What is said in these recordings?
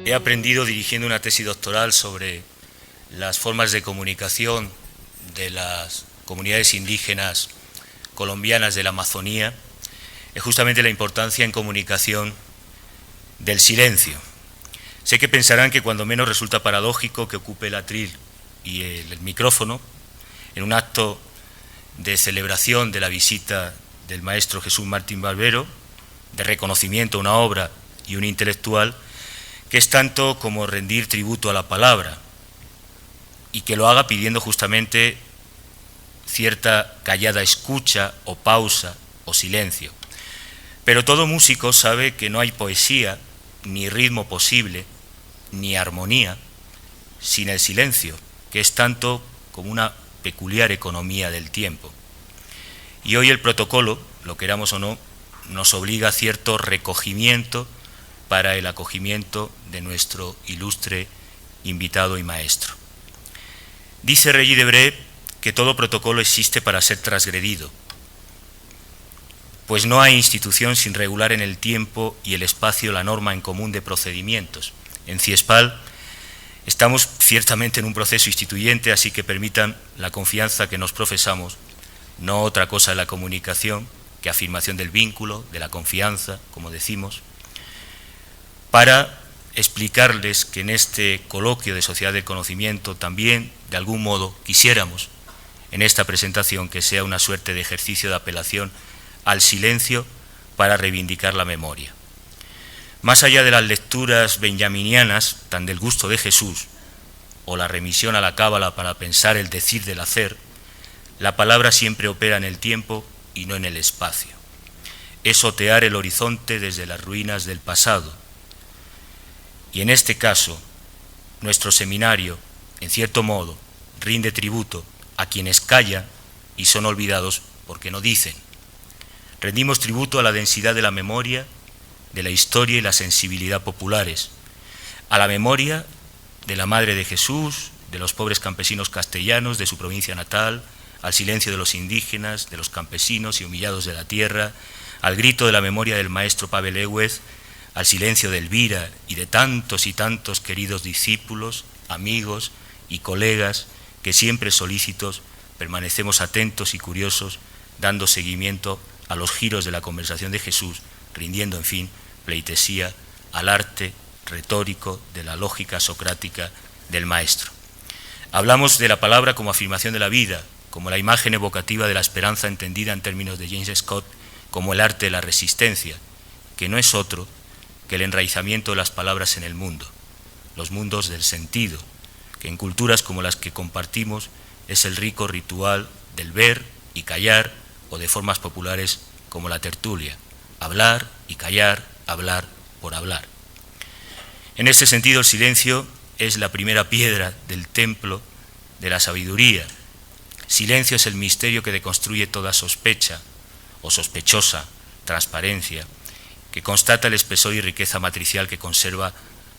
He aprendido dirigiendo una tesis doctoral sobre las formas de comunicación de las comunidades indígenas colombianas de la Amazonía, es justamente la importancia en comunicación del silencio. Sé que pensarán que cuando menos resulta paradójico que ocupe el atril y el micrófono en un acto de celebración de la visita del maestro Jesús Martín Barbero, de reconocimiento a una obra y un intelectual, que es tanto como rendir tributo a la palabra, y que lo haga pidiendo justamente cierta callada escucha o pausa o silencio. Pero todo músico sabe que no hay poesía, ni ritmo posible, ni armonía, sin el silencio, que es tanto como una peculiar economía del tiempo. Y hoy el protocolo, lo queramos o no, nos obliga a cierto recogimiento para el acogimiento de nuestro ilustre invitado y maestro. Dice Regis Debray que todo protocolo existe para ser transgredido, pues no hay institución sin regular en el tiempo y el espacio la norma en común de procedimientos. En CIESPAL estamos ciertamente en un proceso instituyente, así que permitan la confianza que nos profesamos, no otra cosa en la comunicación que afirmación del vínculo, de la confianza, como decimos, para explicarles que en este coloquio de Sociedad del Conocimiento también, de algún modo, quisiéramos, en esta presentación, que sea una suerte de ejercicio de apelación al silencio para reivindicar la memoria. Más allá de las lecturas benjaminianas, tan del gusto de Jesús, o la remisión a la cábala para pensar el decir del hacer, la palabra siempre opera en el tiempo y no en el espacio. Es otear el horizonte desde las ruinas del pasado. Y en este caso, nuestro seminario, en cierto modo, rinde tributo a quienes callan y son olvidados porque no dicen. Rendimos tributo a la densidad de la memoria, de la historia y la sensibilidad populares, a la memoria de la Madre de Jesús, de los pobres campesinos castellanos de su provincia natal, al silencio de los indígenas, de los campesinos y humillados de la tierra, al grito de la memoria del maestro Pavel Ewes, al silencio de Elvira y de tantos y tantos queridos discípulos, amigos y colegas que siempre solícitos permanecemos atentos y curiosos, dando seguimiento a los giros de la conversación de Jesús, rindiendo, en fin, pleitesía al arte retórico de la lógica socrática del maestro. Hablamos de la palabra como afirmación de la vida, como la imagen evocativa de la esperanza entendida en términos de James Scott, como el arte de la resistencia, que no es otro que el enraizamiento de las palabras en el mundo, los mundos del sentido, que en culturas como las que compartimos es el rico ritual del ver y callar, o de formas populares como la tertulia, hablar y callar, hablar por hablar. En este sentido, el silencio es la primera piedra del templo de la sabiduría. Silencio es el misterio que deconstruye toda sospecha o sospechosa transparencia, que constata el espesor y riqueza matricial que conserva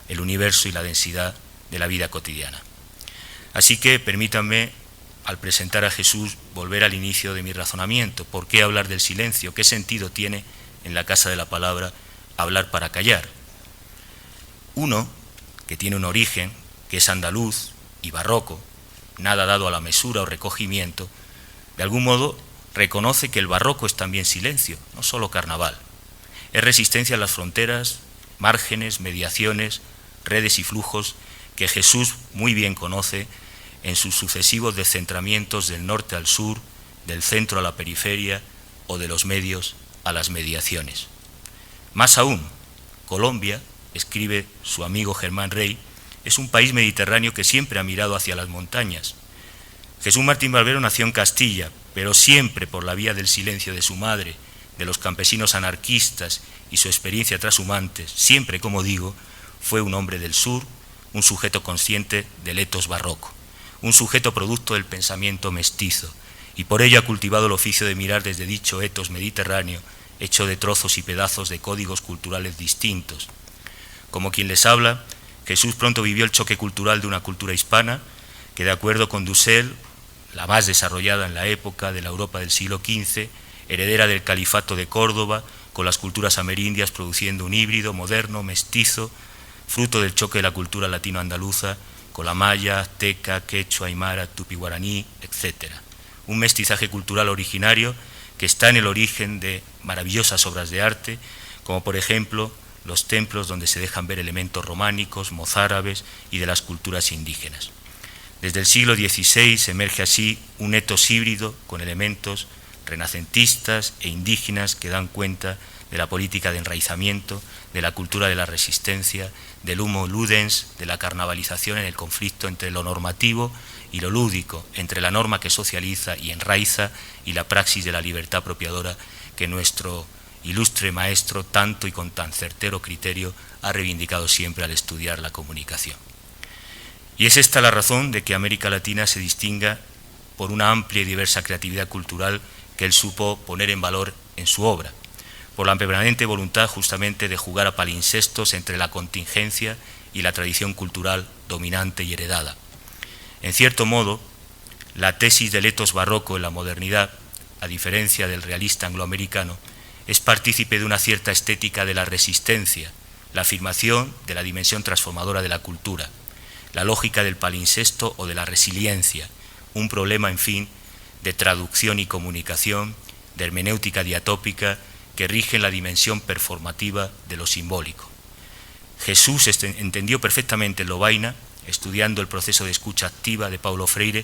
el universo y la densidad de la vida cotidiana. Así que permítanme, al presentar a Jesús, volver al inicio de mi razonamiento. ¿Por qué hablar del silencio? ¿Qué sentido tiene en la Casa de la Palabra hablar para callar? Uno, que tiene un origen, que es andaluz y barroco, nada dado a la mesura o recogimiento, de algún modo reconoce que el barroco es también silencio, no solo carnaval. Es resistencia a las fronteras, márgenes, mediaciones, redes y flujos que Jesús muy bien conoce en sus sucesivos descentramientos del norte al sur, del centro a la periferia o de los medios a las mediaciones. Más aún, Colombia, escribe su amigo Germán Rey, es un país mediterráneo que siempre ha mirado hacia las montañas. Jesús Martín Barbero nació en Castilla, pero siempre por la vía del silencio de su madre, de los campesinos anarquistas y su experiencia trashumante, siempre, como digo, fue un hombre del sur, un sujeto consciente del etos barroco, un sujeto producto del pensamiento mestizo, y por ello ha cultivado el oficio de mirar desde dicho etos mediterráneo, hecho de trozos y pedazos de códigos culturales distintos. Como quien les habla, Jesús pronto vivió el choque cultural de una cultura hispana que, de acuerdo con Dussel, la más desarrollada en la época de la Europa del siglo XV, heredera del califato de Córdoba, con las culturas amerindias produciendo un híbrido moderno, mestizo, fruto del choque de la cultura latino-andaluza con la maya, azteca, quechua, aymara, tupi-guaraní, etc. Un mestizaje cultural originario que está en el origen de maravillosas obras de arte, como por ejemplo los templos donde se dejan ver elementos románicos, mozárabes y de las culturas indígenas. Desde el siglo XVI emerge así un etos híbrido con elementos renacentistas e indígenas que dan cuenta de la política de enraizamiento, de la cultura de la resistencia, del humo ludens, de la carnavalización en el conflicto entre lo normativo y lo lúdico, entre la norma que socializa y enraiza y la praxis de la libertad apropiadora que nuestro ilustre maestro tanto y con tan certero criterio ha reivindicado siempre al estudiar la comunicación. Y es esta la razón de que América Latina se distinga por una amplia y diversa creatividad cultural que él supo poner en valor en su obra, por la permanente voluntad justamente de jugar a palinsestos entre la contingencia y la tradición cultural dominante y heredada. En cierto modo, la tesis del etos barroco en la modernidad, a diferencia del realista angloamericano, es partícipe de una cierta estética de la resistencia, la afirmación de la dimensión transformadora de la cultura, la lógica del palincesto o de la resiliencia, un problema, en fin, de traducción y comunicación, de hermenéutica diatópica, que rigen la dimensión performativa de lo simbólico. Jesús entendió perfectamente en Lovaina, estudiando el proceso de escucha activa de Paulo Freire,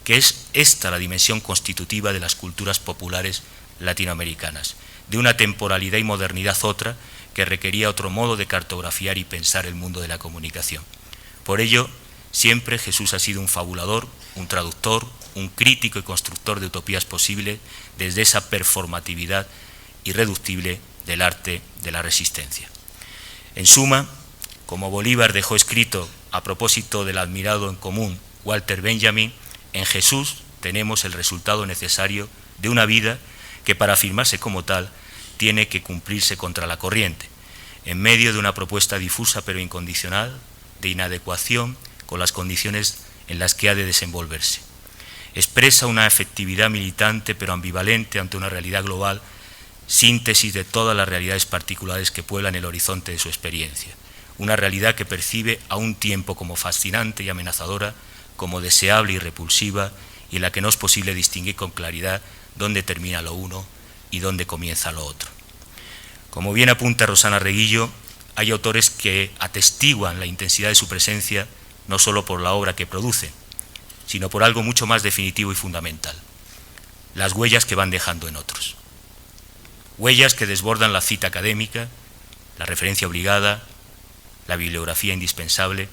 que es esta la dimensión constitutiva de las culturas populares latinoamericanas, de una temporalidad y modernidad otra que requería otro modo de cartografiar y pensar el mundo de la comunicación. Por ello, siempre Jesús ha sido un fabulador, un traductor, un crítico y constructor de utopías posibles desde esa performatividad irreductible del arte de la resistencia. En suma, como Bolívar dejó escrito a propósito del admirado en común Walter Benjamin, en Jesús tenemos el resultado necesario de una vida que para afirmarse como tal tiene que cumplirse contra la corriente, en medio de una propuesta difusa pero incondicional, de inadecuación con las condiciones en las que ha de desenvolverse. Expresa una efectividad militante pero ambivalente ante una realidad global, síntesis de todas las realidades particulares que pueblan el horizonte de su experiencia, una realidad que percibe a un tiempo como fascinante y amenazadora, como deseable y repulsiva, y en la que no es posible distinguir con claridad dónde termina lo uno y dónde comienza lo otro. Como bien apunta Rosana Reguillo, hay autores que atestiguan la intensidad de su presencia no solo por la obra que producen, sino por algo mucho más definitivo y fundamental, las huellas que van dejando en otros. Huellas que desbordan la cita académica, la referencia obligada, la bibliografía indispensable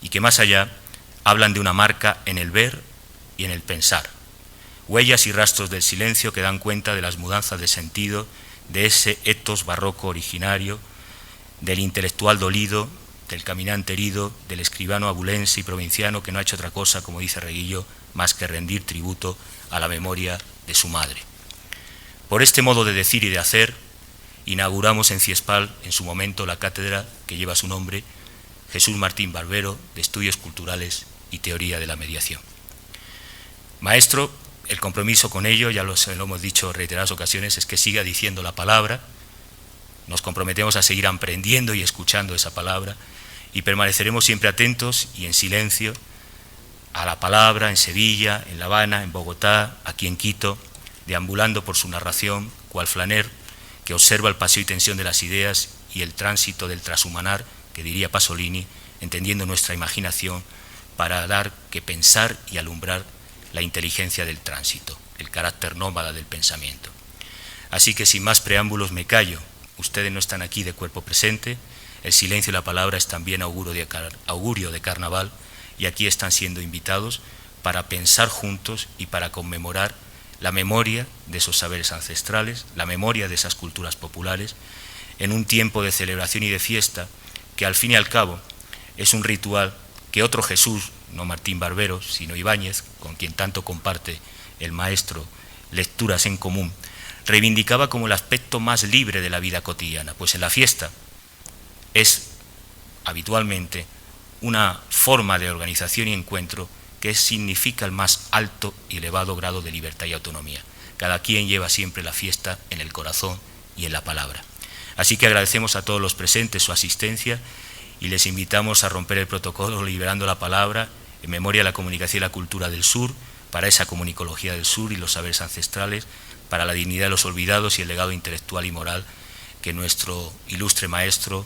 y que más allá hablan de una marca en el ver y en el pensar. Huellas y rastros del silencio que dan cuenta de las mudanzas de sentido de ese etos barroco originario, del intelectual dolido, del caminante herido, del escribano abulense y provinciano que no ha hecho otra cosa, como dice Reguillo, más que rendir tributo a la memoria de su madre. Por este modo de decir y de hacer, inauguramos en Ciespal, en su momento, la cátedra que lleva su nombre, Jesús Martín Barbero, de Estudios Culturales y Teoría de la Mediación. Maestro, el compromiso con ello, ya lo hemos dicho en reiteradas ocasiones, es que siga diciendo la palabra. Nos comprometemos a seguir aprendiendo y escuchando esa palabra y permaneceremos siempre atentos y en silencio a la palabra en Sevilla, en La Habana, en Bogotá, aquí en Quito, deambulando por su narración, cual flaner que observa el paseo y tensión de las ideas y el tránsito del transhumanar, que diría Pasolini, entendiendo nuestra imaginación para dar que pensar y alumbrar la inteligencia del tránsito, el carácter nómada del pensamiento. Así que sin más preámbulos me callo, ustedes no están aquí de cuerpo presente, el silencio y la palabra es también augurio de carnaval y aquí están siendo invitados para pensar juntos y para conmemorar la memoria de esos saberes ancestrales, la memoria de esas culturas populares, en un tiempo de celebración y de fiesta que al fin y al cabo es un ritual que otro Jesús, no Martín Barbero, sino Ibáñez, con quien tanto comparte el maestro lecturas en común, reivindicaba como el aspecto más libre de la vida cotidiana, pues en la fiesta es habitualmente una forma de organización y encuentro que significa el más alto y elevado grado de libertad y autonomía. Cada quien lleva siempre la fiesta en el corazón y en la palabra. Así que agradecemos a todos los presentes su asistencia y les invitamos a romper el protocolo liberando la palabra en memoria de la comunicación y la cultura del sur, para esa comunicología del sur y los saberes ancestrales, para la dignidad de los olvidados y el legado intelectual y moral que nuestro ilustre maestro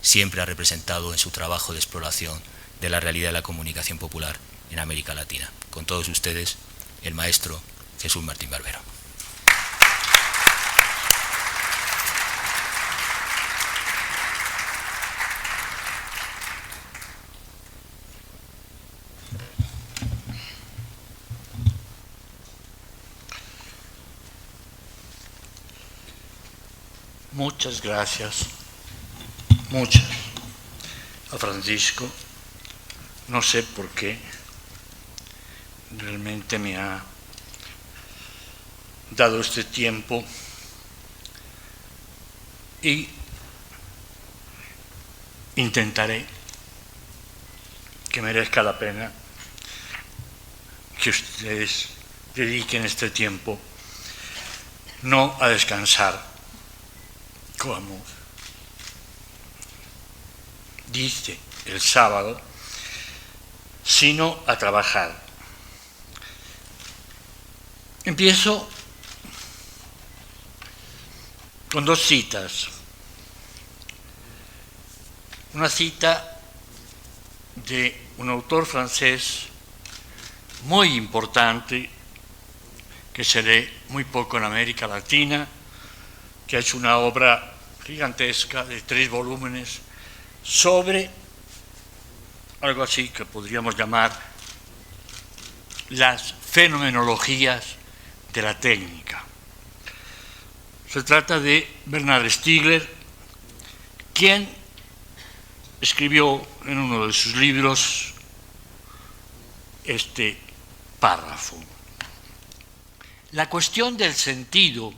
siempre ha representado en su trabajo de exploración de la realidad de la comunicación popular en América Latina. Con todos ustedes, el maestro Jesús Martín Barbero. Muchas gracias, muchas, a Francisco. No sé por qué, realmente me ha dado este tiempo y intentaré que merezca la pena que ustedes dediquen este tiempo no a descansar, como dice el sábado, sino a trabajar. Empiezo con dos citas. Una cita de un autor francés muy importante, que se lee muy poco en América Latina, que ha hecho una obra gigantesca de 3 volúmenes sobre algo así que podríamos llamar las fenomenologías de la técnica. Se trata de Bernard Stiegler, quien escribió en uno de sus libros este párrafo. La cuestión del sentido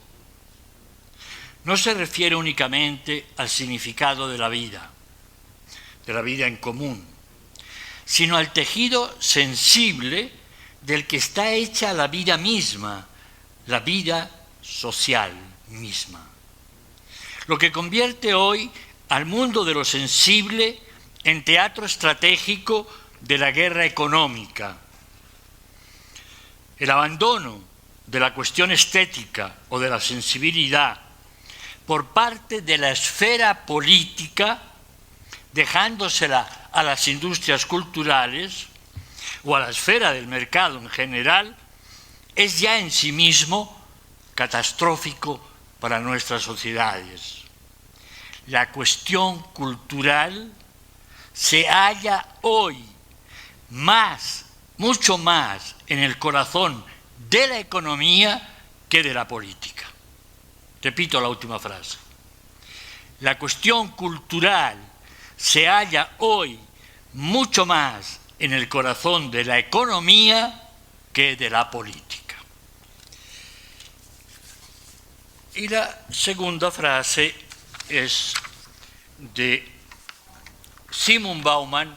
no se refiere únicamente al significado de la vida en común, sino al tejido sensible del que está hecha la vida misma, la vida social misma. Lo que convierte hoy al mundo de lo sensible en teatro estratégico de la guerra económica. El abandono de la cuestión estética o de la sensibilidad por parte de la esfera política, dejándosela a las industrias culturales o a la esfera del mercado en general, es ya en sí mismo catastrófico para nuestras sociedades. La cuestión cultural se halla hoy mucho más en el corazón de la economía que de la política. Repito la última frase. La cuestión cultural se halla hoy mucho más en el corazón de la economía que de la política. Y la segunda frase es de Simon Bauman,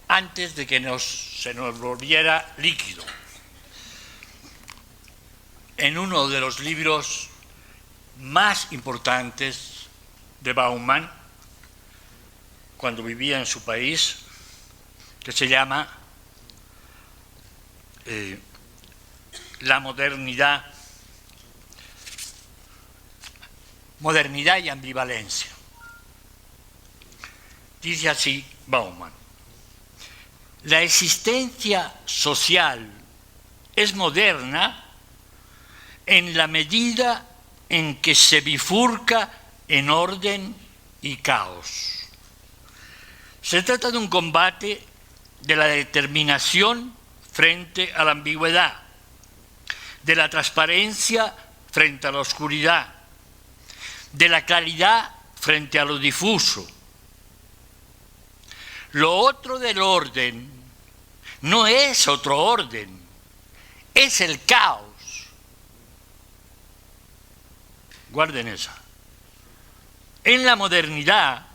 antes de que se nos volviera líquido. En uno de los libros más importantes de Bauman, cuando vivía en su país, que se llama La modernidad y ambivalencia. Dice así Bauman: la existencia social es moderna en la medida en que se bifurca en orden y caos. Se trata de un combate de la determinación frente a la ambigüedad, de la transparencia frente a la oscuridad, de la claridad frente a lo difuso. Lo otro del orden no es otro orden, es el caos. Guarden esa. En la modernidad,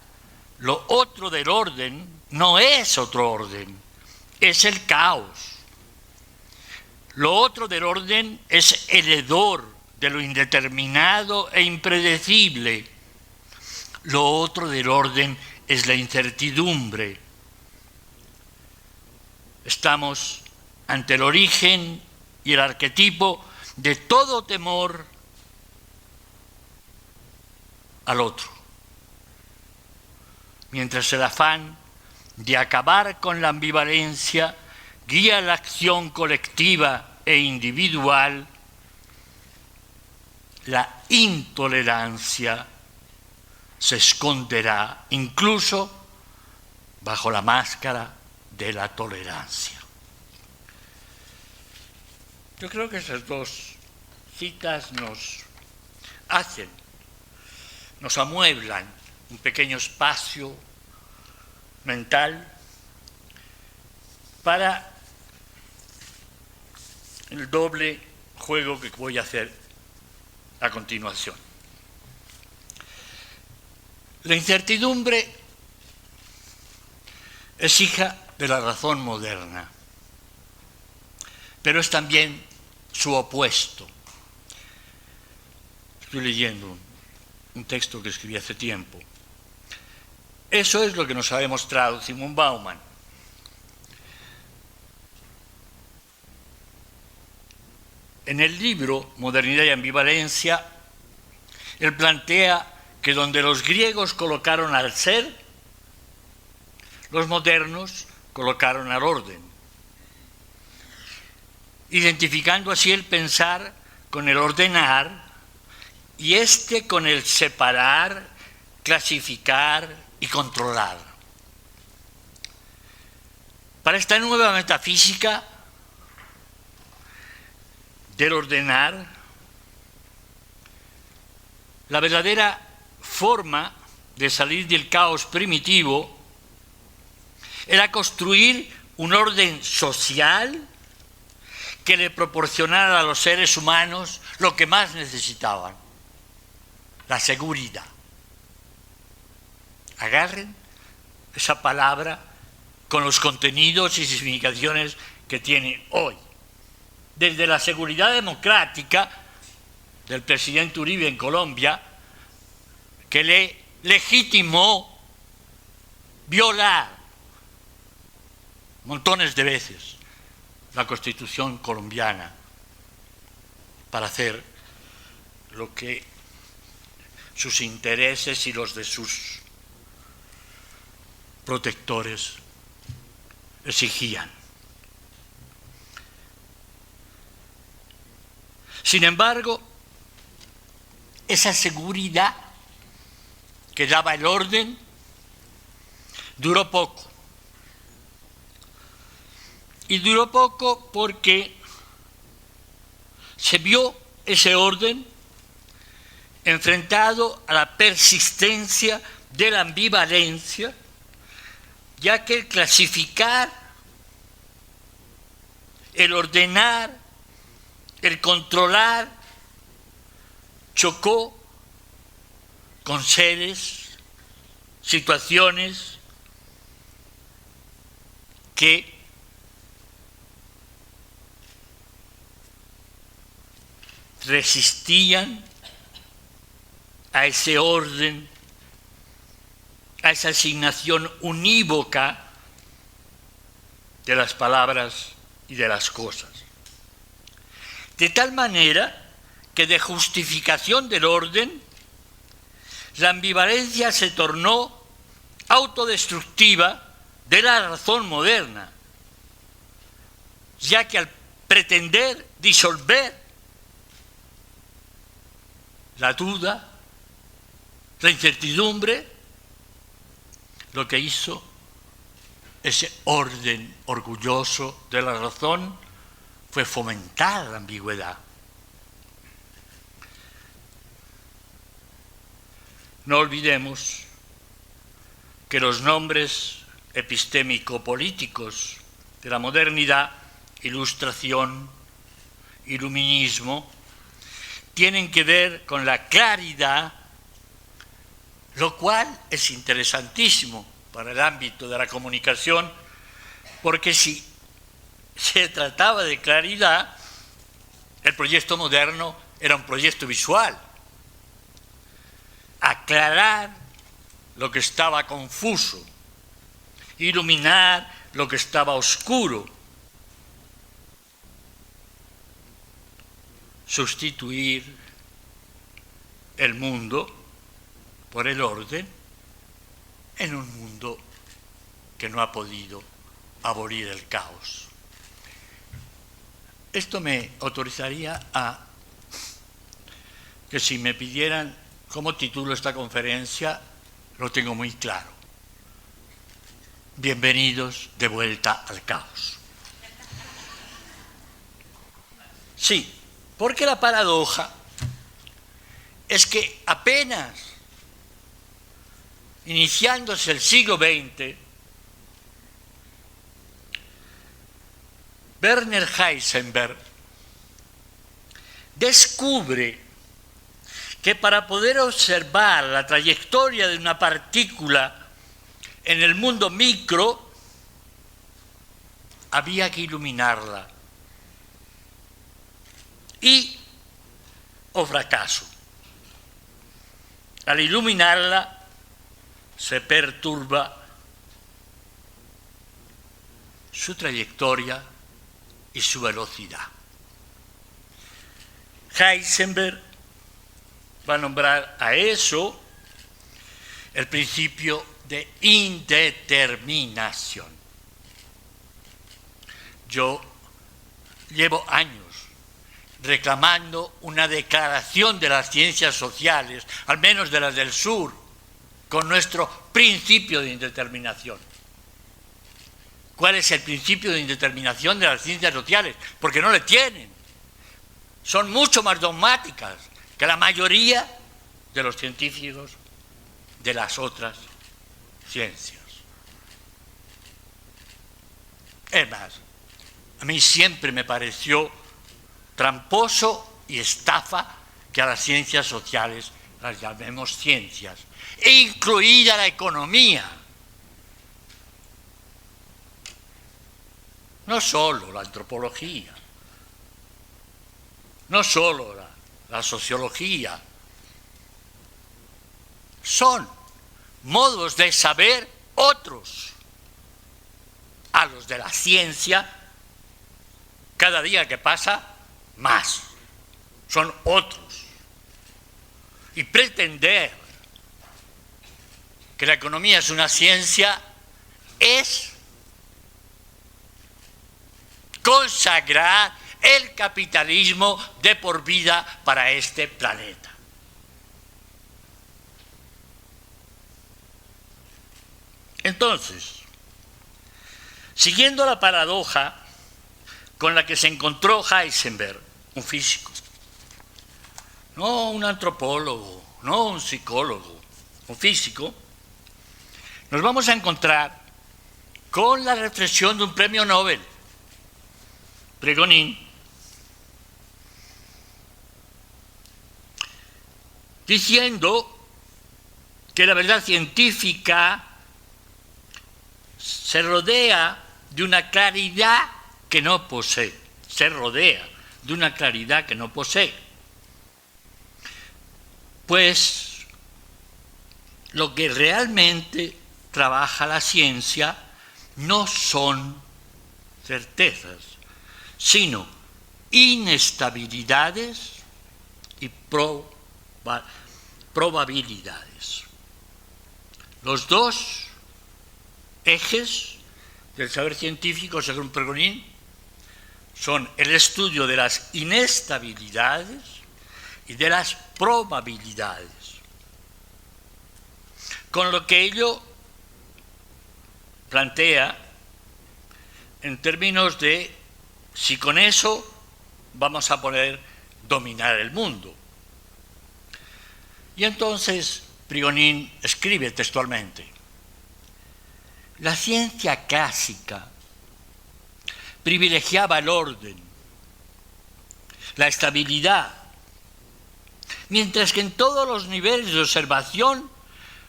lo otro del orden no es otro orden, es el caos. Lo otro del orden es el hedor de lo indeterminado e impredecible. Lo otro del orden es la incertidumbre. Estamos ante el origen y el arquetipo de todo temor al otro. Mientras el afán de acabar con la ambivalencia guía la acción colectiva e individual, la intolerancia se esconderá incluso bajo la máscara de la tolerancia. Yo creo que esas dos citas nos amueblan un pequeño espacio mental para el doble juego que voy a hacer a continuación. La incertidumbre es hija de la razón moderna, pero es también su opuesto. Estoy leyendo un texto que escribí hace tiempo. Eso es lo que nos ha demostrado Zygmunt Bauman. En el libro Modernidad y Ambivalencia, él plantea que donde los griegos colocaron al ser, los modernos colocaron al orden, identificando así el pensar con el ordenar y con el separar, clasificar y controlar. Para esta nueva metafísica del ordenar, la verdadera forma de salir del caos primitivo era construir un orden social que le proporcionara a los seres humanos lo que más necesitaban: la seguridad. Agarren esa palabra con los contenidos y significaciones que tiene hoy. Desde la seguridad democrática del presidente Uribe en Colombia, que le legitimó violar montones de veces la Constitución colombiana para hacer lo que sus intereses y los de sus protectores exigían. Sin embargo, esa seguridad que daba el orden duró poco. Y duró poco porque se vio ese orden enfrentado a la persistencia de la ambivalencia, ya que el clasificar, el ordenar, el controlar chocó con seres, situaciones que resistían a ese orden, a esa asignación unívoca de las palabras y de las cosas. De tal manera que de justificación del orden, la ambivalencia se tornó autodestructiva de la razón moderna, ya que al pretender disolver la duda, la incertidumbre, lo que hizo ese orden orgulloso de la razón fue fomentar la ambigüedad. No olvidemos que los nombres epistémico-políticos de la modernidad, Ilustración, Iluminismo, tienen que ver con la claridad, lo cual es interesantísimo para el ámbito de la comunicación, porque si se trataba de claridad, el proyecto moderno era un proyecto visual. Aclarar lo que estaba confuso, iluminar lo que estaba oscuro, sustituir el mundo por el orden en un mundo que no ha podido abolir el caos. Esto me autorizaría a que si me pidieran cómo titulo esta conferencia, lo tengo muy claro. Bienvenidos de vuelta al caos. Sí, porque la paradoja es que apenas iniciándose el siglo XX, Werner Heisenberg descubre que para poder observar la trayectoria de una partícula en el mundo micro, había que iluminarla. Y, o fracaso, al iluminarla se perturba su trayectoria y su velocidad. Heisenberg va a nombrar a eso el principio de indeterminación. Yo llevo años reclamando una declaración de las ciencias sociales, al menos de las del sur, con nuestro principio de indeterminación. ¿Cuál es el principio de indeterminación de las ciencias sociales? Porque no le tienen. Son mucho más dogmáticas que la mayoría de los científicos de las otras ciencias. Es más, a mí siempre me pareció tramposo y estafa que a las ciencias sociales las llamemos ciencias, e incluida la economía. No solo la antropología, no solo la sociología, son modos de saber otros a los de la ciencia. Cada día que pasa, más. Son otros. Y pretender que la economía es una ciencia es consagrar el capitalismo de por vida para este planeta. Entonces, siguiendo la paradoja con la que se encontró Heisenberg, un físico, no un antropólogo, no un psicólogo, un físico, nos vamos a encontrar con la reflexión de un premio Nobel, Bregonin, diciendo que la verdad científica se rodea de una claridad que no posee, se rodea de una claridad que no posee. Pues lo que realmente trabaja la ciencia no son certezas, sino inestabilidades y probabilidades. Los dos ejes del saber científico, según Bregonin, son el estudio de las inestabilidades y de las probabilidades. Con lo que ello plantea en términos de si con eso vamos a poder dominar el mundo. Y entonces Bregonin escribe textualmente: la ciencia clásica privilegiaba el orden, la estabilidad, mientras que en todos los niveles de observación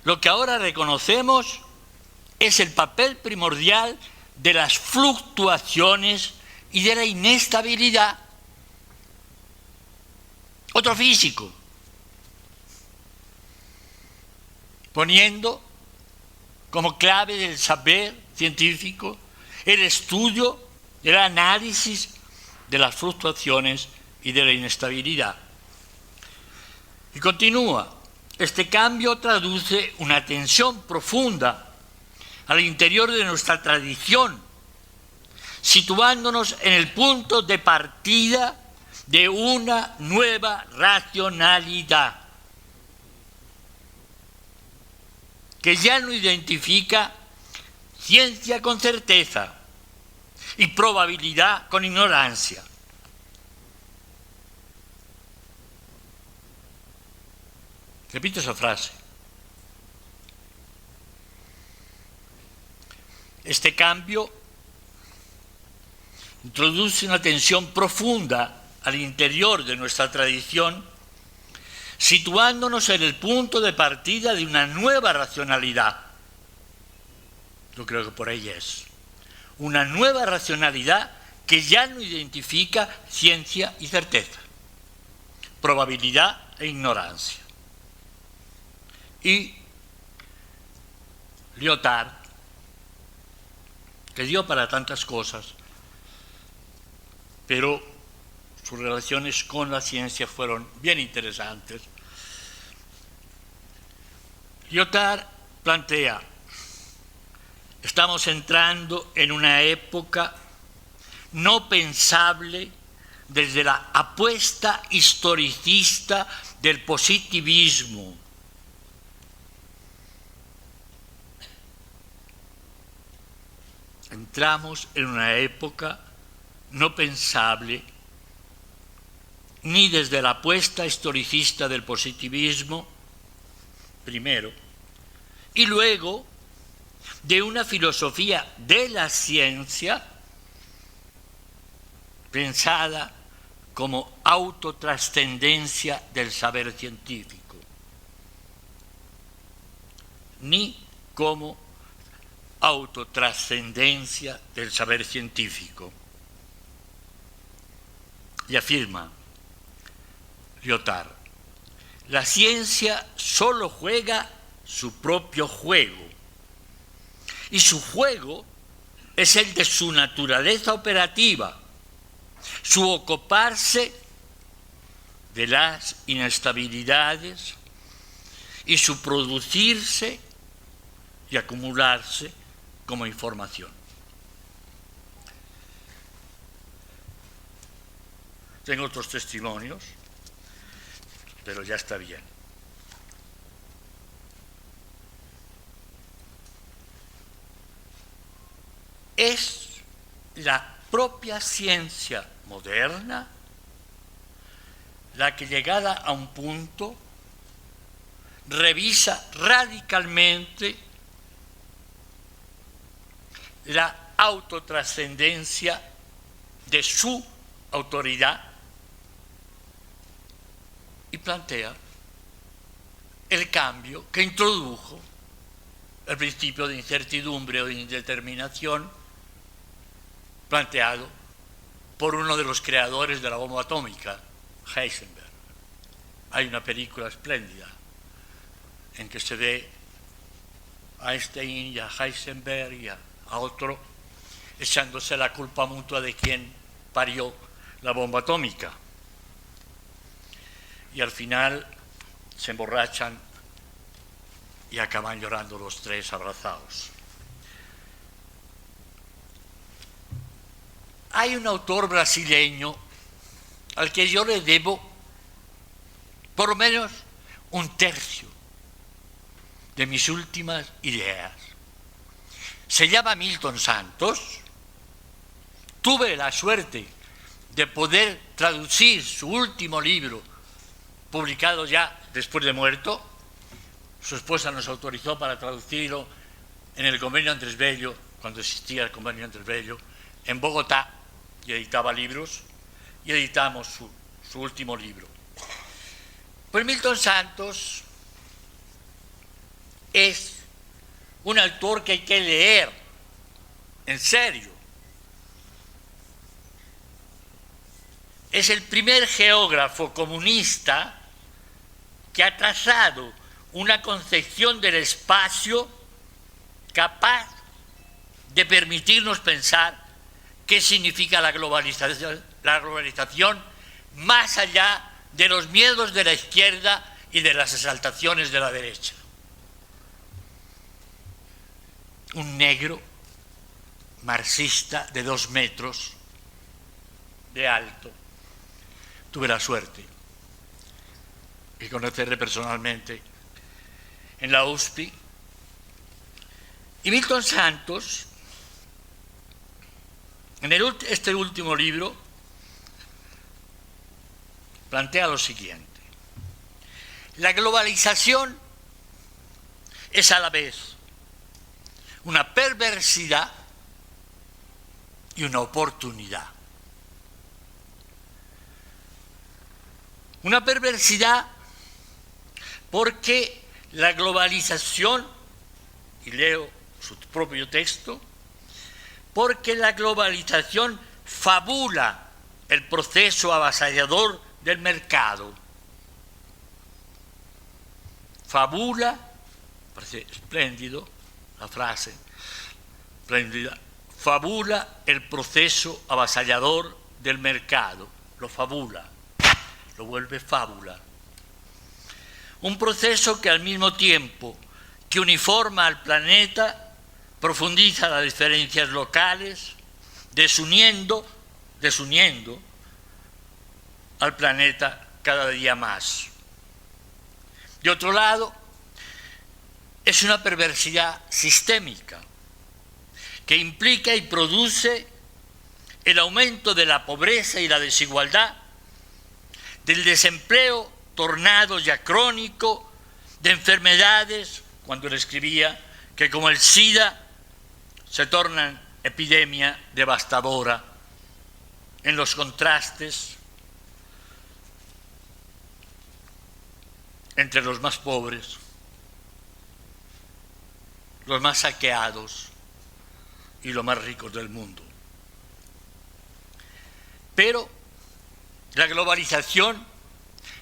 lo que ahora reconocemos es el papel primordial de las fluctuaciones y de la inestabilidad. Otro físico, poniendo como clave del saber científico el estudio, el análisis de las fluctuaciones y de la inestabilidad. Y continúa, este cambio traduce una tensión profunda al interior de nuestra tradición, situándonos en el punto de partida de una nueva racionalidad que ya no identifica ciencia con certeza y probabilidad con ignorancia. Repito esa frase. Este cambio introduce una tensión profunda al interior de nuestra tradición, situándonos en el punto de partida de una nueva racionalidad. Yo creo que por ahí es. Una nueva racionalidad que ya no identifica ciencia y certeza, probabilidad e ignorancia. Y Lyotard, que dio para tantas cosas, pero sus relaciones con la ciencia fueron bien interesantes. Lyotard plantea: estamos entrando en una época no pensable desde la apuesta historicista del positivismo. Entramos en una época no pensable ni desde la apuesta historicista del positivismo, primero, y luego de una filosofía de la ciencia pensada como autotrascendencia del saber científico, ni como autotrascendencia del saber científico. Y afirma Lyotard: la ciencia solo juega su propio juego, y su juego es el de su naturaleza operativa, su ocuparse de las inestabilidades y su producirse y acumularse como información. Tengo otros testimonios, pero ya está bien. Es la propia ciencia moderna la que, llegada a un punto, revisa radicalmente la autotrascendencia de su autoridad y plantea el cambio que introdujo el principio de incertidumbre o de indeterminación planteado por uno de los creadores de la bomba atómica, Heisenberg. Hay una película espléndida en que se ve a Einstein y a Heisenberg y a otro echándose la culpa mutua de quien parió la bomba atómica. Y al final se emborrachan y acaban llorando los tres abrazados. Hay un autor brasileño al que yo le debo por lo menos un tercio de mis últimas ideas. Se llama Milton Santos. Tuve la suerte de poder traducir su último libro, publicado ya después de muerto. Su esposa nos autorizó para traducirlo en el convenio Andrés Bello, cuando existía el convenio Andrés Bello, en Bogotá, y editaba libros, y editamos su último libro. Pues Milton Santos es un autor que hay que leer, en serio. Es el primer geógrafo comunista que ha trazado una concepción del espacio capaz de permitirnos pensar qué significa la globalización más allá de los miedos de la izquierda y de las exaltaciones de la derecha. Un negro marxista de 2 metros de alto. Tuve la suerte de conocerle personalmente en la USP. Y Milton Santos, en este último libro, plantea lo siguiente: la globalización es a la vez una perversidad y una oportunidad. Una perversidad porque la globalización, y leo su propio texto, porque la globalización fabula el proceso avasallador del mercado. Fabula, parece espléndido la frase, espléndida, fabula el proceso avasallador del mercado, lo fabula, lo vuelve fábula. Un proceso que al mismo tiempo que uniforma al planeta, profundiza las diferencias locales, desuniendo al planeta cada día más. De otro lado, es una perversidad sistémica que implica y produce el aumento de la pobreza y la desigualdad, del desempleo tornado ya crónico, de enfermedades, cuando él escribía que como el SIDA se tornan epidemia devastadora, en los contrastes entre los más pobres, los más saqueados y los más ricos del mundo. Pero la globalización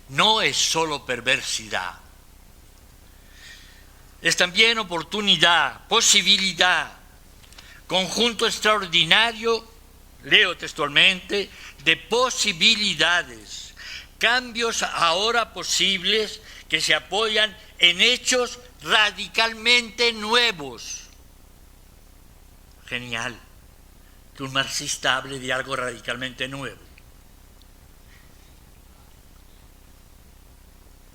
no es solo perversidad, es también oportunidad, posibilidad, conjunto extraordinario, leo textualmente, de posibilidades, cambios ahora posibles que se apoyan en hechos radicalmente nuevos. Genial que un marxista hable de algo radicalmente nuevo.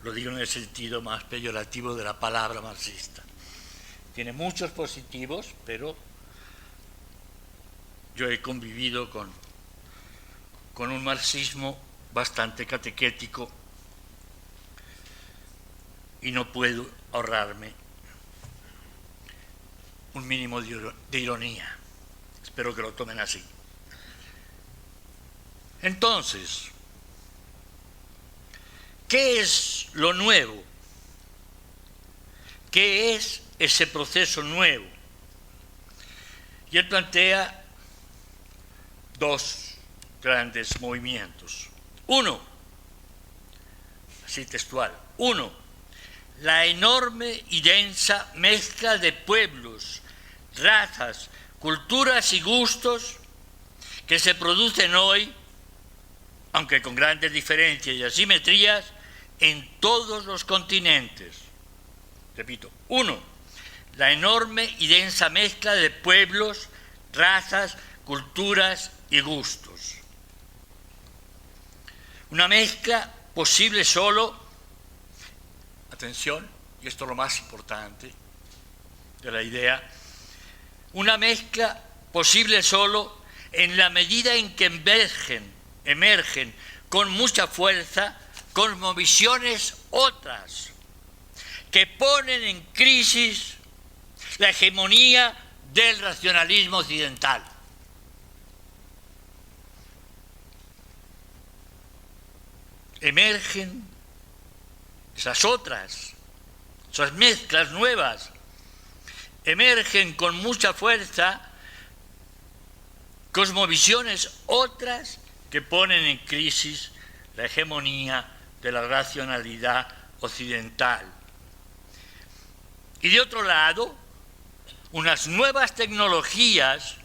Lo digo en el sentido más peyorativo de la palabra marxista. Tiene muchos positivos, pero yo he convivido con un marxismo bastante catequético y no puedo ahorrarme un mínimo de ironía. Espero que lo tomen así. Entonces, ¿qué es lo nuevo? ¿Qué es ese proceso nuevo? Y él plantea 2 grandes movimientos. Uno, así textual, la enorme y densa mezcla de pueblos, razas, culturas y gustos que se producen hoy, aunque con grandes diferencias y asimetrías, en todos los continentes. Repito, 1, la enorme y densa mezcla de pueblos, razas, culturas y gustos. Una mezcla posible solo, atención, y esto es lo más importante de la idea, una mezcla posible solo en la medida en que emergen con mucha fuerza cosmovisiones otras que ponen en crisis la hegemonía del racionalismo occidental. Emergen esas mezclas nuevas, emergen con mucha fuerza cosmovisiones otras que ponen en crisis la hegemonía de la racionalidad occidental. Y de otro lado, unas nuevas tecnologías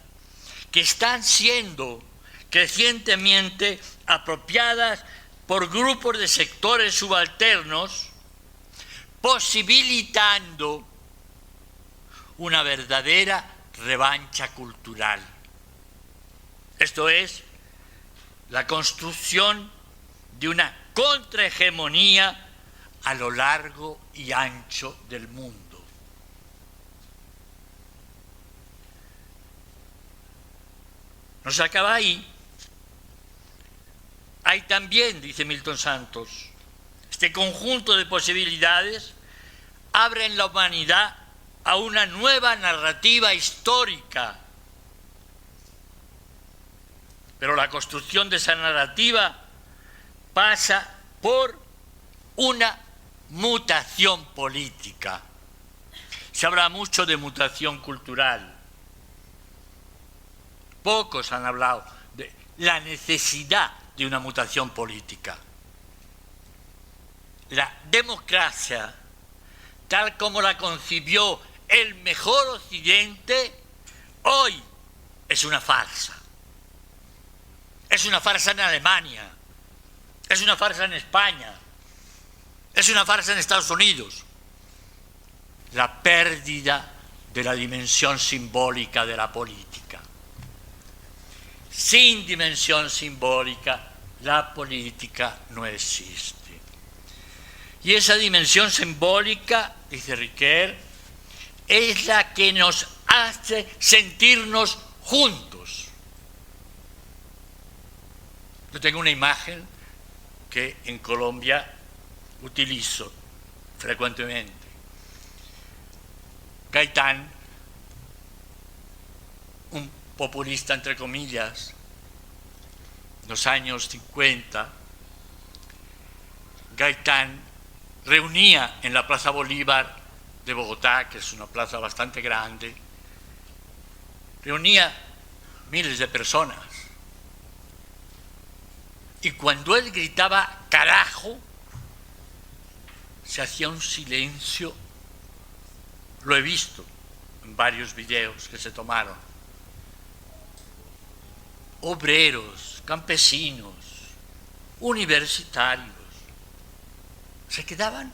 que están siendo crecientemente apropiadas por grupos de sectores subalternos, posibilitando una verdadera revancha cultural. Esto es, la construcción de una contrahegemonía a lo largo y ancho del mundo. No se acaba ahí. Hay también, dice Milton Santos, este conjunto de posibilidades abre en la humanidad a una nueva narrativa histórica. Pero la construcción de esa narrativa pasa por una mutación política. Se habla mucho de mutación cultural. Pocos han hablado de la necesidad de una mutación política. La democracia, tal como la concibió el mejor Occidente, hoy es una farsa. Es una farsa en Alemania, es una farsa en España, es una farsa en Estados Unidos. La pérdida de la dimensión simbólica de la política. Sin dimensión simbólica, la política no existe. Y esa dimensión simbólica, dice Riquet, es la que nos hace sentirnos juntos. Yo tengo una imagen que en Colombia utilizo frecuentemente. Gaitán, un populista entre comillas, en los años 50, Gaitán reunía en la Plaza Bolívar de Bogotá, que es una plaza bastante grande, reunía miles de personas. Y cuando él gritaba "carajo", se hacía un silencio. Lo he visto en varios videos que se tomaron. Obreros, campesinos, universitarios, se quedaban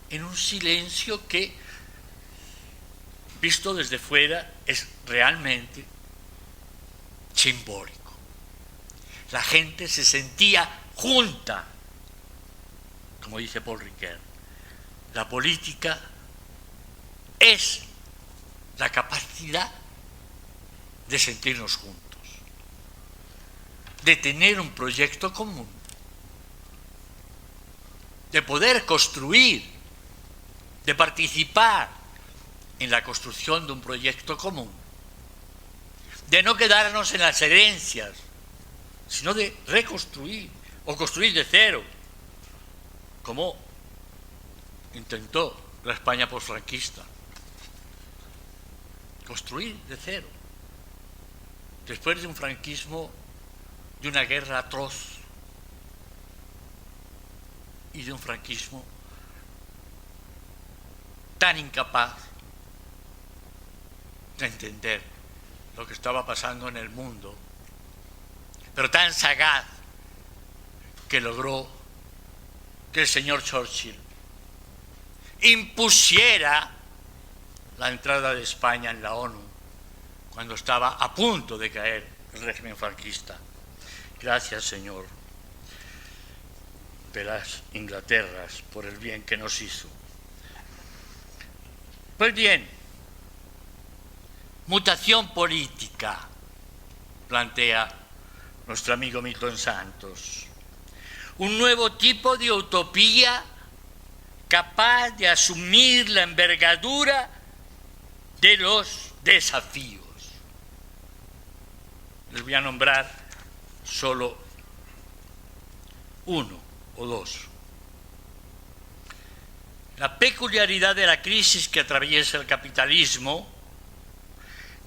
en un silencio que, visto desde fuera, es realmente simbólico. La gente se sentía junta, como dice Paul Ricoeur. La política es la capacidad de sentirnos juntos, de tener un proyecto común, de poder construir, de participar en la construcción de un proyecto común, de no quedarnos en las herencias, sino de reconstruir o construir de cero, como intentó la España posfranquista. Construir de cero, después de un franquismo, de una guerra atroz y de un franquismo tan incapaz de entender lo que estaba pasando en el mundo, pero tan sagaz que logró que el señor Churchill impusiera la entrada de España en la ONU cuando estaba a punto de caer el régimen franquista. Gracias, Señor, de las Inglaterras por el bien que nos hizo. Pues bien, mutación política, plantea nuestro amigo Milton Santos. Un nuevo tipo de utopía capaz de asumir la envergadura de los desafíos. Les voy a nombrar solo uno o dos. La peculiaridad de la crisis que atraviesa el capitalismo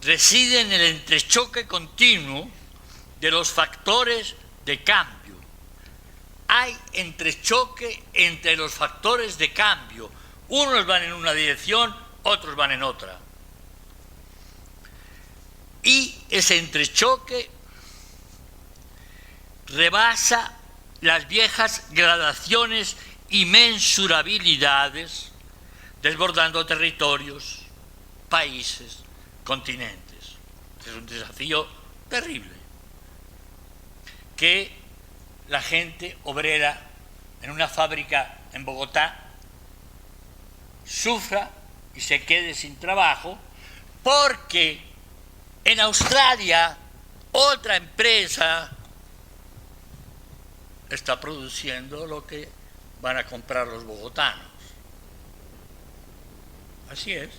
reside en el entrechoque continuo de los factores de cambio. Hay entrechoque entre los factores de cambio. Unos van en una dirección, otros van en otra. y ese entrechoque rebasa las viejas gradaciones y mensurabilidades, desbordando territorios, países, continentes. Es un desafío terrible que la gente obrera en una fábrica en Bogotá sufra y se quede sin trabajo porque en Australia otra empresa está produciendo lo que van a comprar los bogotanos. Así es.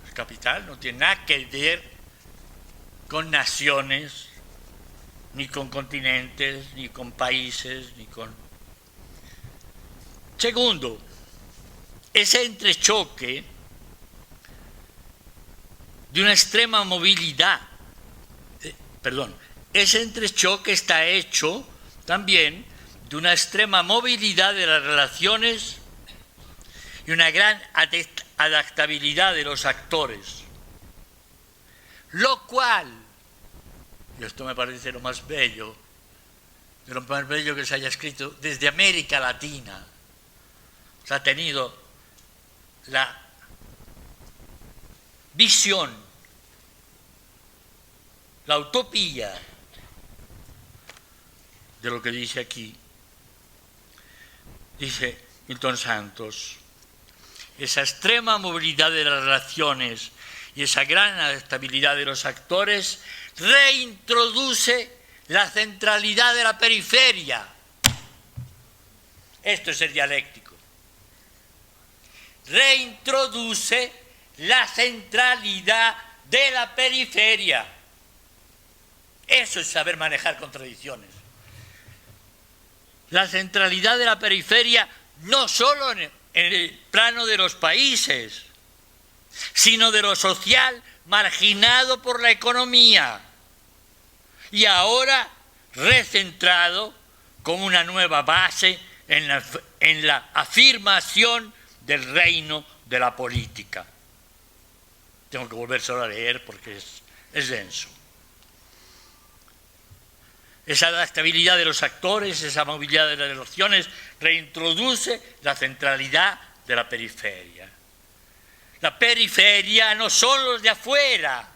El capital no tiene nada que ver con naciones, ni con continentes, ni con países, ni con... Segundo, ese entrechoque de una extrema movilidad, ese entrechoque está hecho también de una extrema movilidad de las relaciones y una gran adaptabilidad de los actores, lo cual, y esto me parece lo más bello, de lo más bello que se haya escrito desde América Latina, se ha tenido la visión, la utopía de lo que dice aquí. Dice Milton Santos, esa extrema movilidad de las relaciones y esa gran adaptabilidad de los actores reintroduce la centralidad de la periferia. Esto es el dialéctico. Reintroduce la centralidad de la periferia. Eso es saber manejar contradicciones. La centralidad de la periferia no solo en el plano de los países, sino de lo social marginado por la economía y ahora recentrado con una nueva base en la afirmación del reino de la política. Tengo que volvérselo a leer porque es denso. Esa adaptabilidad de los actores, esa movilidad de las relaciones, reintroduce la centralidad de la periferia. La periferia no son los de afuera,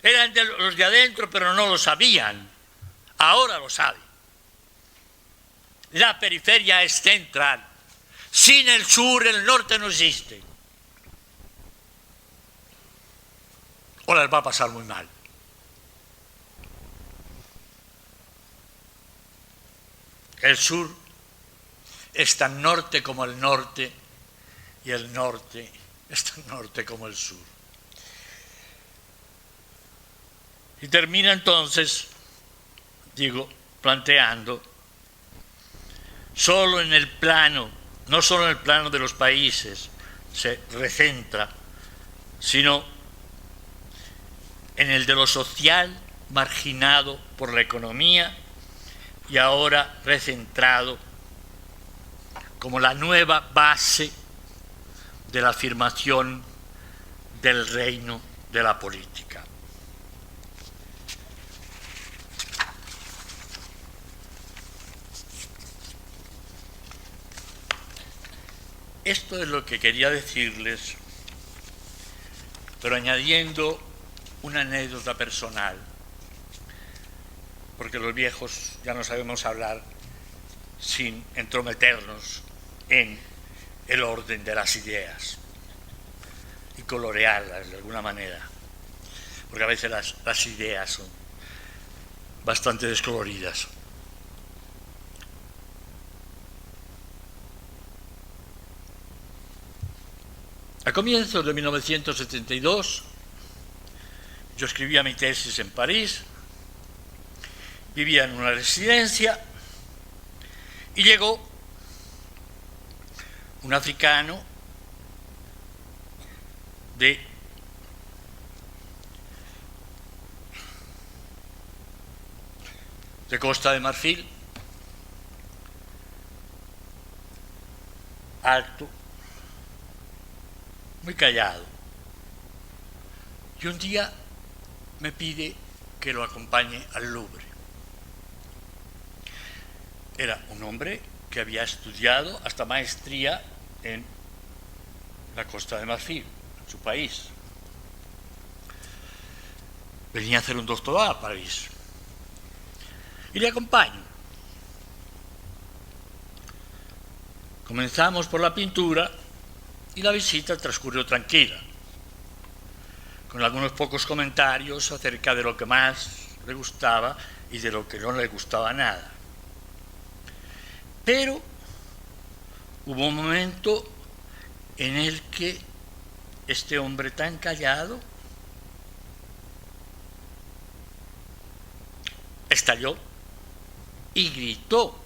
eran los de adentro, pero no lo sabían. Ahora lo saben. La periferia es central. Sin el sur, el norte no existe. O les va a pasar muy mal. El sur es tan norte como el norte y el norte es tan norte como el sur. Y termina entonces, planteando, solo en el plano, no solo en el plano de los países se recentra, sino en el de lo social marginado por la economía y ahora recentrado como la nueva base de la afirmación del reino de la política. Esto es lo que quería decirles, pero añadiendo una anécdota personal, porque los viejos ya no sabemos hablar sin entrometernos en el orden de las ideas y colorearlas de alguna manera, porque a veces las ideas son bastante descoloridas. A comienzos de 1972, yo escribía mi tesis en París, vivía en una residencia y llegó un africano de Costa de Marfil, alto, muy callado, Y un día me pide que lo acompañe al Louvre. Era un hombre que había estudiado hasta maestría en la Costa de Marfil, en su país. Venía a hacer un doctorado a París. Y le acompaño. Comenzamos por la pintura y la visita transcurrió tranquila, con algunos pocos comentarios acerca de lo que más le gustaba y de lo que no le gustaba nada. Pero hubo un momento en el que este hombre tan callado estalló y gritó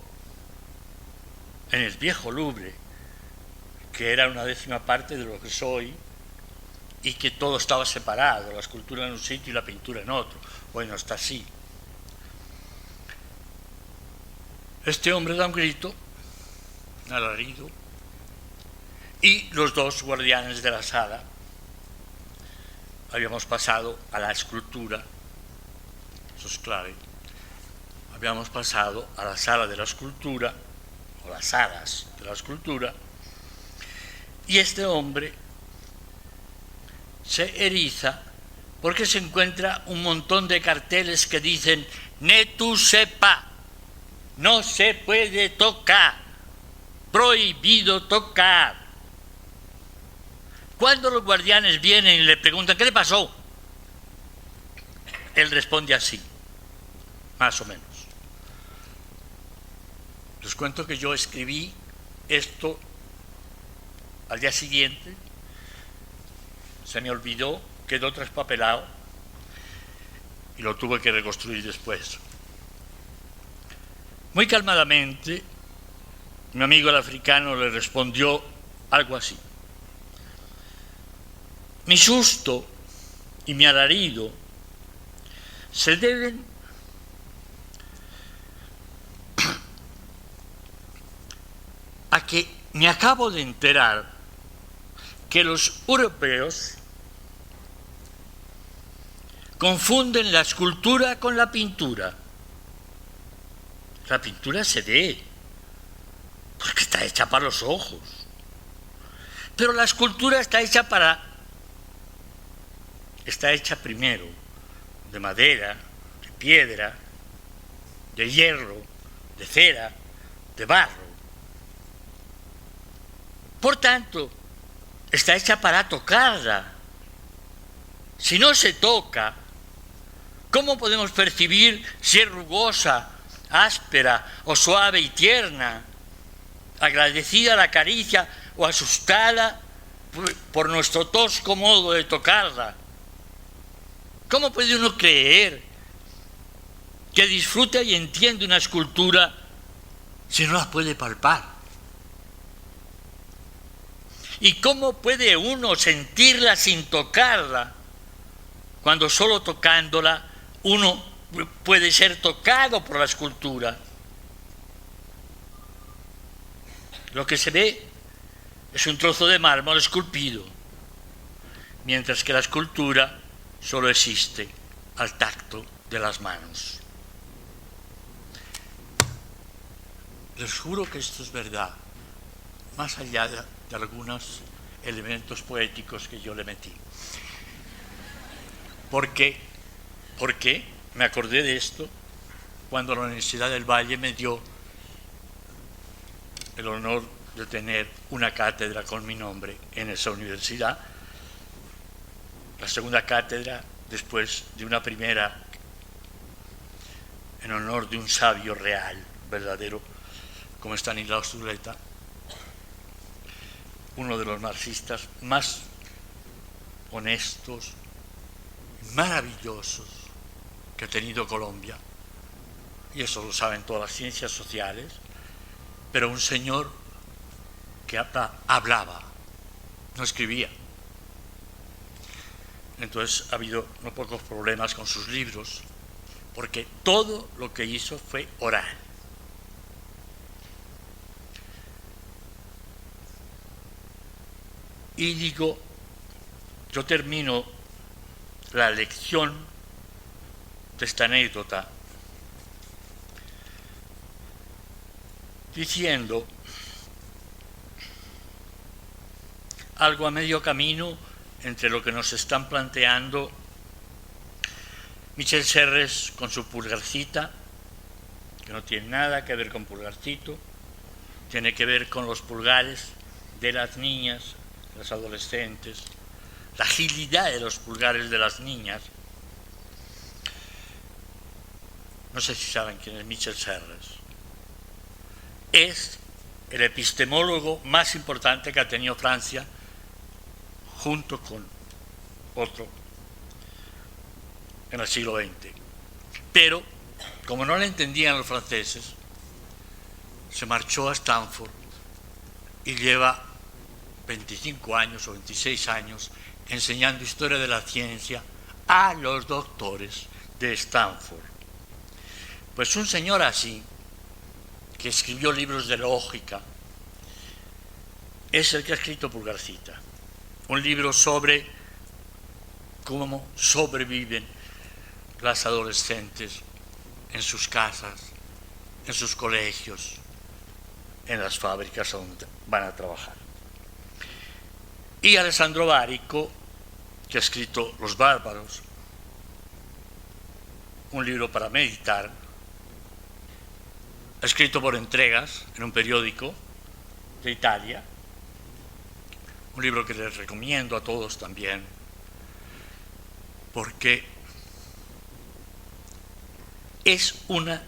en el viejo Louvre, que era una 10ª parte de lo que soy, y que todo estaba separado, la escultura en un sitio y la pintura en otro. Bueno, está así. Este hombre da un grito, un alarido, y los dos guardianes de la sala habíamos pasado a la escultura, eso es clave, habíamos pasado a la sala de la escultura, o las salas de la escultura, y este hombre se eriza porque se encuentra un montón de carteles que dicen «Ne touchez pas», no se puede tocar, prohibido tocar. Cuando los guardianes vienen y le preguntan «¿Qué le pasó?», él responde así, más o menos. Les cuento que yo escribí esto al día siguiente, se me olvidó, quedó traspapelado y lo tuve que reconstruir después. Muy calmadamente, mi amigo el africano le respondió algo así: mi susto y mi alarido se deben a que me acabo de enterar que los europeos confunden la escultura con la pintura. La pintura se ve, porque está hecha para los ojos. Pero la escultura está hecha primero de madera, de piedra, de hierro, de cera, de barro. Por tanto, está hecha para tocarla. Si no se toca, ¿cómo podemos percibir si es rugosa, áspera o suave y tierna, agradecida la caricia o asustada por nuestro tosco modo de tocarla? ¿Cómo puede uno creer que disfruta y entiende una escultura si no la puede palpar? ¿Y cómo puede uno sentirla sin tocarla, cuando solo tocándola uno puede ser tocado por la escultura? Lo que se ve es un trozo de mármol esculpido, mientras que la escultura solo existe al tacto de las manos. Les juro que esto es verdad, más allá de algunos elementos poéticos que yo le metí. ¿Por qué? Porque me acordé de esto cuando la Universidad del Valle me dio el honor de tener una cátedra con mi nombre en esa universidad, la segunda cátedra después de una primera en honor de un sabio real, verdadero, como Estanislao Zuleta, uno de los marxistas más honestos, maravillosos que ha tenido Colombia, y eso lo saben todas las ciencias sociales, pero un señor que hablaba, no escribía. Entonces ha habido no pocos problemas con sus libros, porque todo lo que hizo fue oral. Y digo, yo termino la lección de esta anécdota diciendo algo a medio camino entre lo que nos están planteando Michel Serres con su Pulgarcita, que no tiene nada que ver con Pulgarcito, tiene que ver con los pulgares de las niñas, de los adolescentes, la agilidad de los pulgares de las niñas. No sé si saben quién es Michel Serres. Es el epistemólogo más importante que ha tenido Francia, junto con otro en el siglo XX. Pero, como no le entendían los franceses, se marchó a Stanford y lleva 25 años o 26 años enseñando historia de la ciencia a los doctores de Stanford. Pues un señor así, que escribió libros de lógica, es el que ha escrito Pulgarcita, un libro sobre cómo sobreviven las adolescentes en sus casas, en sus colegios, en las fábricas donde van a trabajar. Y Alessandro Barico, que ha escrito Los Bárbaros, un libro para meditar, escrito por entregas en un periódico de Italia, un libro que les recomiendo a todos también, porque es un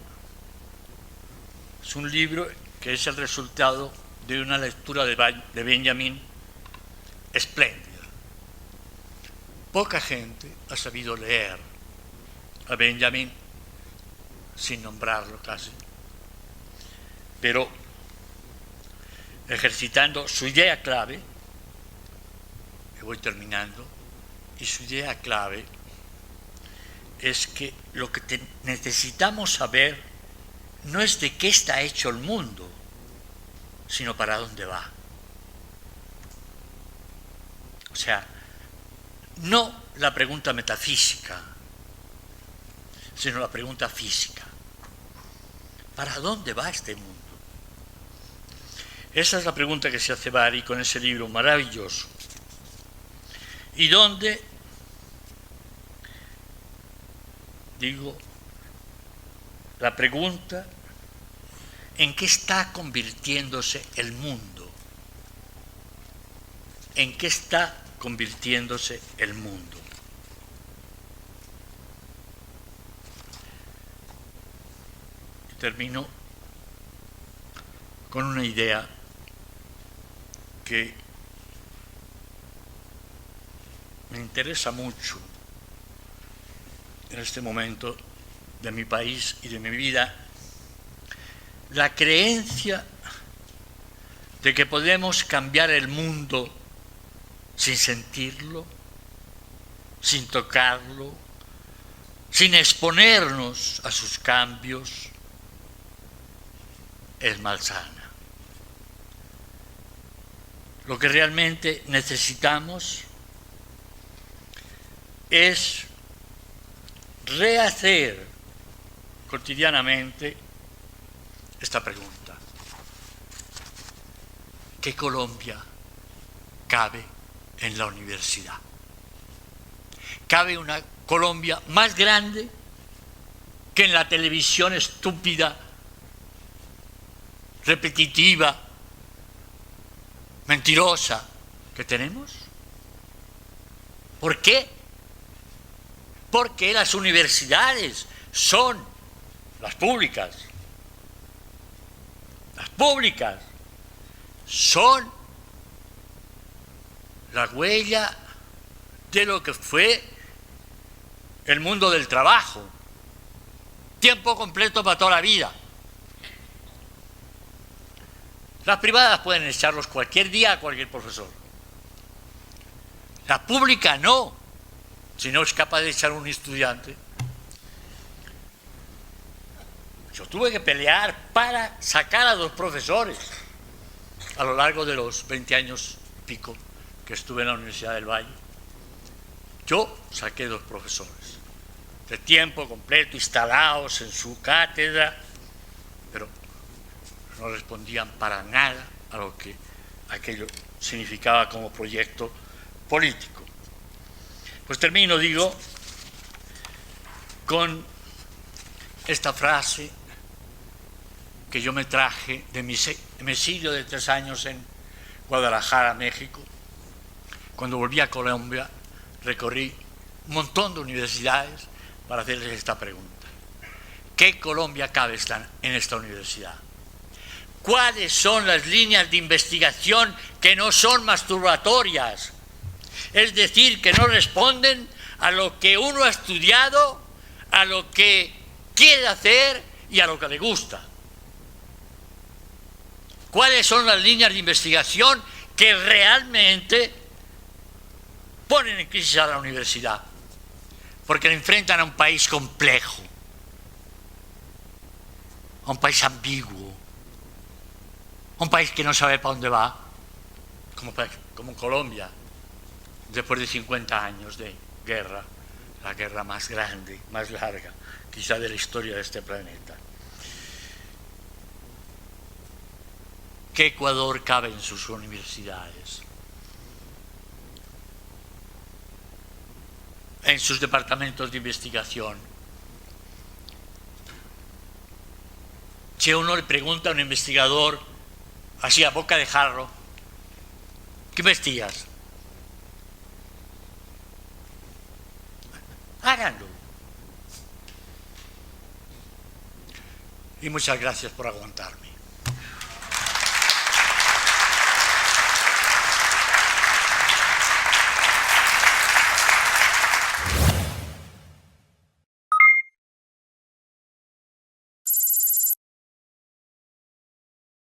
libro que es el resultado de una lectura de Benjamin espléndida. Poca gente ha sabido leer a Benjamin sin nombrarlo casi, pero ejercitando su idea clave, que voy terminando, y su idea clave es que lo que necesitamos saber no es de qué está hecho el mundo, sino para dónde va. O sea, no la pregunta metafísica, sino la pregunta física. ¿Para dónde va este mundo? Esa es la pregunta que se hace Bari con ese libro maravilloso. Y donde, digo, la pregunta: ¿en qué está convirtiéndose el mundo? ¿En qué está convirtiéndose el mundo? Y termino con una idea que me interesa mucho en este momento de mi país y de mi vida: la creencia de que podemos cambiar el mundo sin sentirlo, sin tocarlo, sin exponernos a sus cambios, es malsana. Lo que realmente necesitamos es rehacer cotidianamente esta pregunta: ¿qué Colombia cabe en la universidad? ¿Cabe una Colombia más grande que en la televisión estúpida, repetitiva, mentirosa que tenemos? ¿Por qué? Porque las universidades son las públicas. Las públicas son la huella de lo que fue el mundo del trabajo, tiempo completo para toda la vida. Las privadas pueden echarlos cualquier día a cualquier profesor. La pública no, si no es capaz de echar un estudiante. Yo tuve que pelear para sacar a 2 profesores a lo largo de los 20 años y pico que estuve en la Universidad del Valle. Yo saqué 2 profesores de tiempo completo instalados en su cátedra, pero no respondían para nada a lo que aquello significaba como proyecto político. Pues termino, digo, con esta frase que yo me traje de mi exilio de 3 años en Guadalajara, México. Cuando volví a Colombia, recorrí un montón de universidades para hacerles esta pregunta: ¿qué Colombia cabe en esta universidad? ¿Cuáles son las líneas de investigación que no son masturbatorias? Es decir, que no responden a lo que uno ha estudiado, a lo que quiere hacer y a lo que le gusta. ¿Cuáles son las líneas de investigación que realmente ponen en crisis a la universidad? Porque le enfrentan a un país complejo, a un país ambiguo, a un país que no sabe para dónde va, como Colombia, después de 50 años de guerra, la guerra más grande, más larga, quizá de la historia de este planeta. ¿Qué Ecuador cabe en sus universidades? En sus departamentos de investigación. Si uno le pregunta a un investigador, así a boca de jarro, ¿qué investigas? Háganlo. Y muchas gracias por aguantarme.